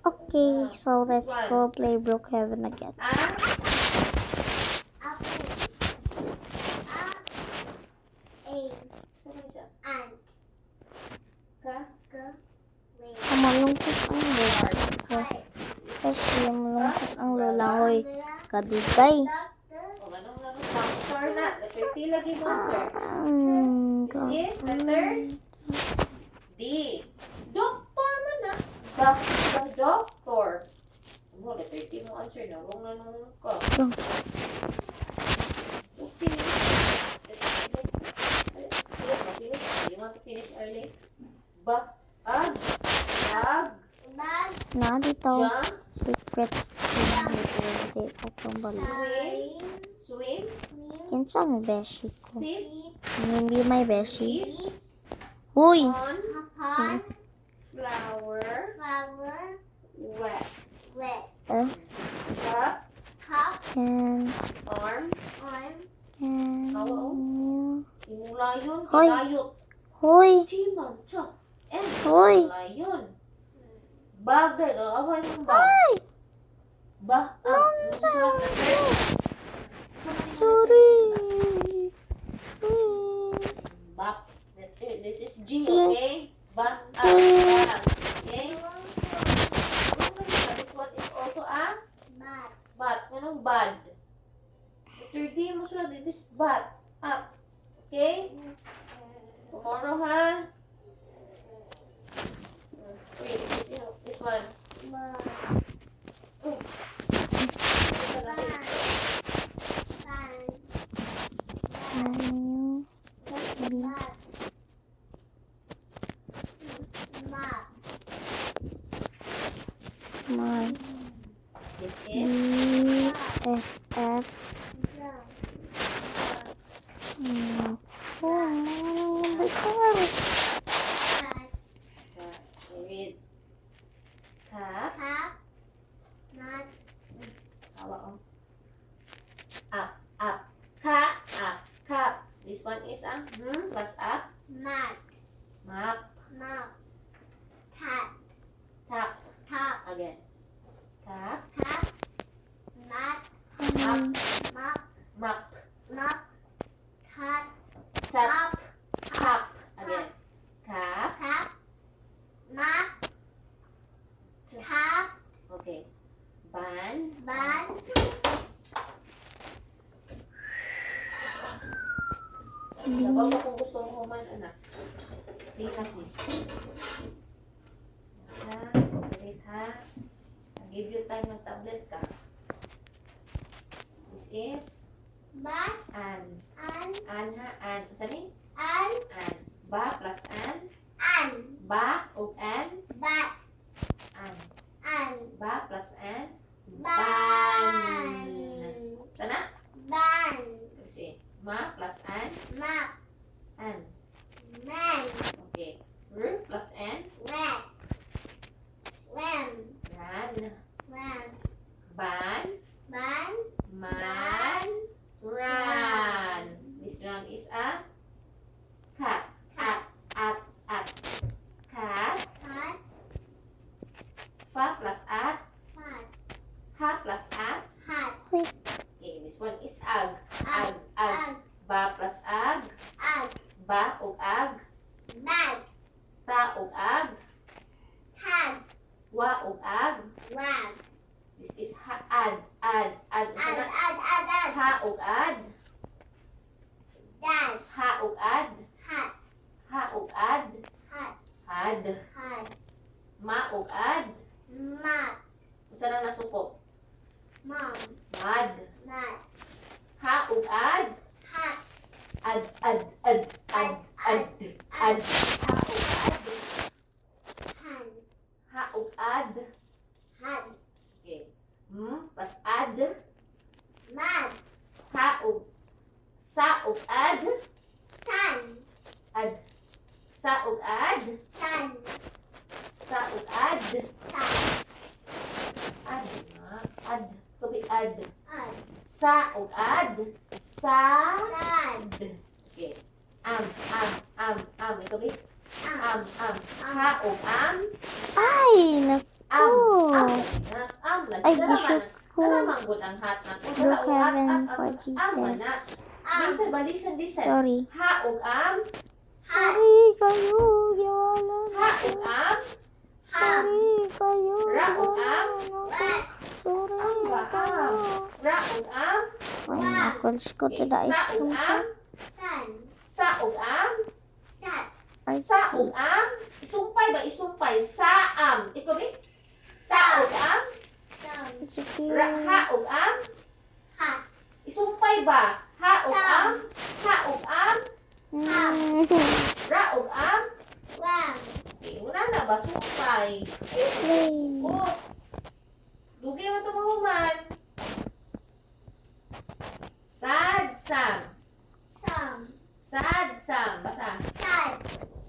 Okay, so let's go play Brookhaven again. Malungkot ang lola ko. Kasi malungkot ang lola ko. Kadugay. Yes, letter D. Doctor man na. The doctor. Mo, letter D mo answer na. Wrong na naman ka. Okay. You want to finish early? Bag. Na dito. Jump. Secret. Hindi ko pambalo. Swim. Kinsa ang beshi ko? Sit. Hindi may beshi. Uy! On. Flower. Wet. Cup. And Arm. you. Imula yun. Hoy. Ilayot. Hoy! Chimang. Cha. And. Hoy! Imula yun. Bag dahil. Awan yung bag. Ay! Sorry. Bag. This is G, okay? Bag. Okay? This one is also a bat. Anong bad? Letter D mo sila. This is bat. Up. Okay? Tomorrow, ha? Wait, this one. My This is EFF. read. Cup. Tawa, oh. Up. Cup. This one is a plus up. Map. Tap. Again. Tap. Map. Tap. Tap. Again. Cap. Okay. Ban. Sabaw kung gusto mo man, anak. Read like this. Read ha. I'll give you time ng tablet ka. This is an. An ha. An. Saan An. Ba plus an. Ba o an. An. Ba plus an. Ban. Sana? Kasi. Ma plus an. An. Okay. R plus n. Ran. Ban. Man. Ran. This one is a cat. At. Cat. Fa plus at. Ha plus at. Okay, this one is ag. Ba plus ag. Ba o ag. Ta o ag. Wa o ag. This is ha ad. Ha o ad. Ha o ad. Ha o ad. Had. Ma o ad. Usa na nasuko. Mad. Ha o ad. Ad. Ha o ad. Ha o ad. Okay. Plus ad. Ha o. Sa o ad. Ad. Sa o ad. Sa o ad. Ad. Tubig ad. Sa o ad. Sad. Okay. Ito ba? Ha o am. Ay, naku. Am. lagi. Ay, Dara gishoot man- ko. dara man gud ang hat na. Kung dara Look, og hat, Kevin, at, for am man na. Jesus. Listen ba, listen. Sorry. Ha ug am. Sorry kayo, yawala na Ha ko. ug am. Sorry kayo, Ra ug am. yawala na ko. Sorry Am ba, kayo. Ra ug am. Ay, knuckles ko to the ice Sa ug cream am. shop. Sa ug am. Ay, Sa ug am. Isumpay ba, isumpay. Sa am. Ikaw rin? Sa ug am. it's okay. Ha ug am. Isumpay ba? Ha ug am. Ha ug am. Mm. Ra ug am. Una na ba, sumpay. Play. Oh. Dugi mo ito mahuman. Sad sam. Sad sam. Basa.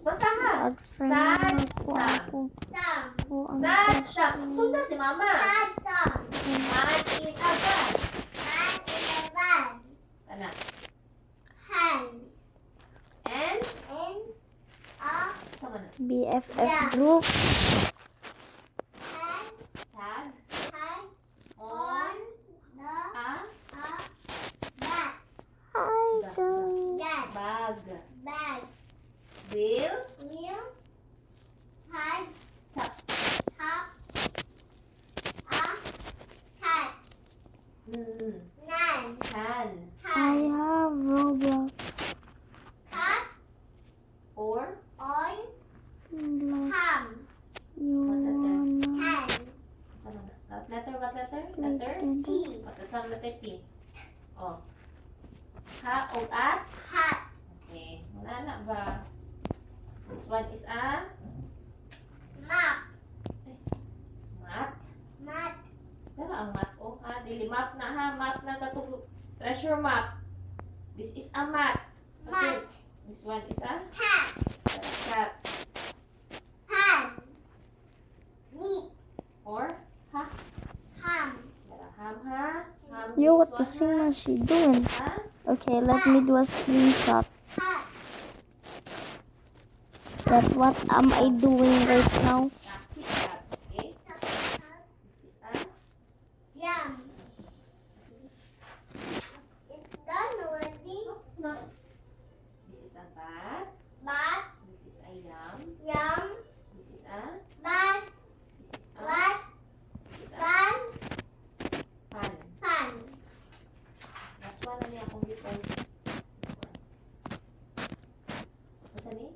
Basa ha. Sad friend Sad ako, sam. ako. Ako ang Sad best sam. friend. Sunda si mama. Sad in a bag. Kana. And? Sama na. BFF Yeah. group. Tag. On. A. Hi guys. Bag. Will. Mm. Can. I have Roblox. Or. Roblox. You wanna Sama na. What letter? What letter? play Letter? together? What is ang letter T? Oh. Ha o at? Okay. Wala na ba? This one is a mat. Pero ang mat o ha? Dili map na ha? Map na katulog. Treasure map. This is a mat. Okay. This one is a cat. Or ha? Para ham ha? Ham Yo, is what the one, thing ha? is she doing? Ha? Okay, let me do a screenshot. That what am I doing right now? Taxi cat. Okay. This is a no. This is a bat. This is a yam. This is a this is a pan. Last one na niya akong gipon. This one. Masa ni?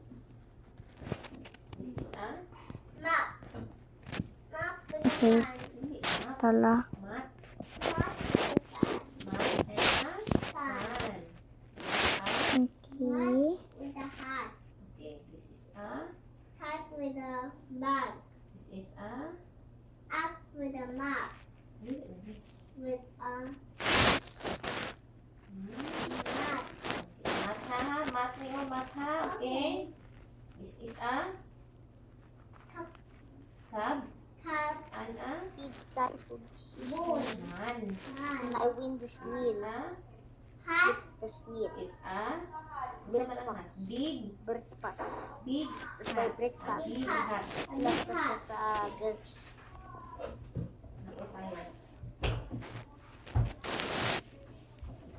This is a Okay, hindi mat. tala. Mat. Mat and a pan. Okay. Okay, this is a With a bag, this is a up with a map, hindi. with a map, Mat ha, mat niyo, mat ha, okay? This is a Cup. cab cup, and a bowl, man. hand, I win this It's a hat, The snail. it's a sama lang ha, big Breakfast. big It's my hat. breakfast. A big hat. Breakfast sa girls. Hindi science.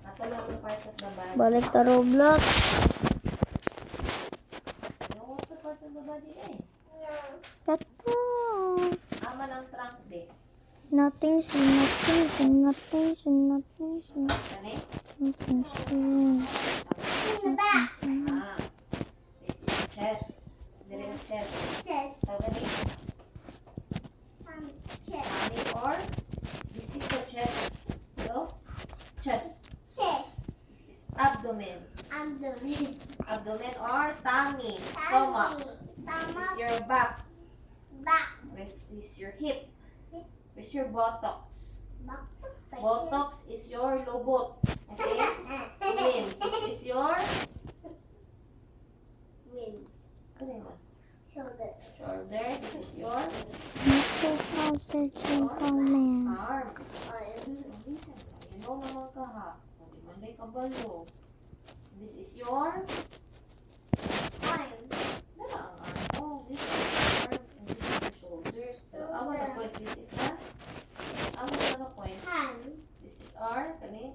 Ato lang the part of the body. Balik ka Roblox. No, what's the part of the body eh? Ito. Ama ng trunk de. Nothing, so nothing, so nothing, so nothing, so Kani? nothing, so in the back, Ah. This is the chest. Dili yung chest. chest, Tawag ni chest, tummy or this is the chest. So, chest. chest, This is abdomen. abdomen, Abdomen or tummy. Stomach. tummy, This is stomach, your back. back, This is your hip. This is your buttocks. back, Buttocks is your lobot. Okay? Win. This is your win, ano yun? shoulder, Shoulder. This is your Mr. Faster Gentleman. arm. arm, You know naman ka ha. Hindi man may kabalo. This is your arm, Dala ang arm. Oh, this is your arm and this is your shoulders. Pero awa na po, this is the Kani?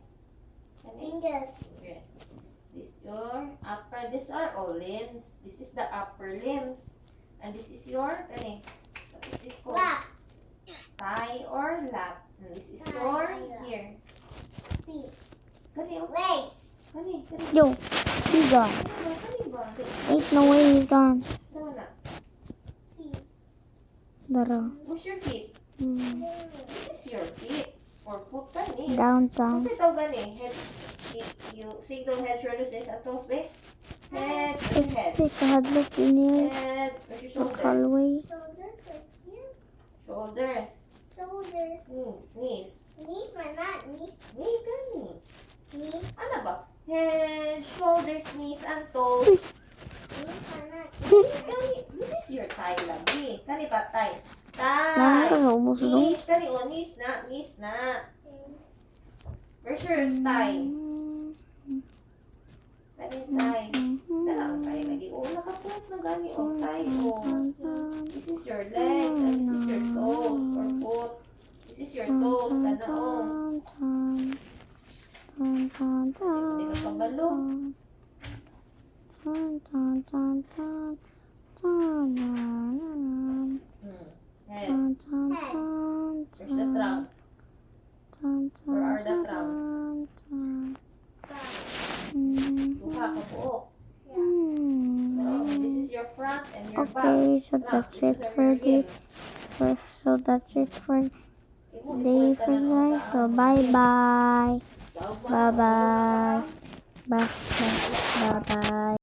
Kani? Fingers. Yes. This your upper. These are all limbs. This is the upper limbs. And this is your, kani? What is this called? Lap. Thigh or lap. And this is Thigh your, or lap. here. Feet. Kani, oh. Legs. Kani, kani. Yo, he's gone. Kani ba? Ain't no way he's gone. Saan na? Feet. Dara. What's your feet? Hmm. This is your feet. Or foot kani. Downtown. Kasi ito gani. Head, you signal head, shoulders, knees, and toes, be? Head, where's your head? Take a look in here. Head, where's your The shoulders? hallway. Shoulders right here. Shoulders. Shoulders. Knees. Knees are not knees. Knee gani. Knees. Ano ba? Head, shoulders, knees, and toes. Knees are not Knees gani. This is your thigh lagi. Kani ba thigh? Thigh. Nakakaubos doon. Knees kani o knees na. Knees na. Where's your thigh? Kani thigh. Dala ang thigh lagi. O nakapot na gani o thigh o. This is your legs and this is your toes or foot. This is your toes. Kana o. Hindi ka pabalo. Head. Where's the trunk? Where are the trunk? Duha ka buok. This is your front and your back. Okay, so Trunk. that's This it is for your the limbs. so that's it for Ibu, day ibulit ka for na ng guys. So usahan. bye bye. Daog ba? Bye bye. Daog ba? Bye bye.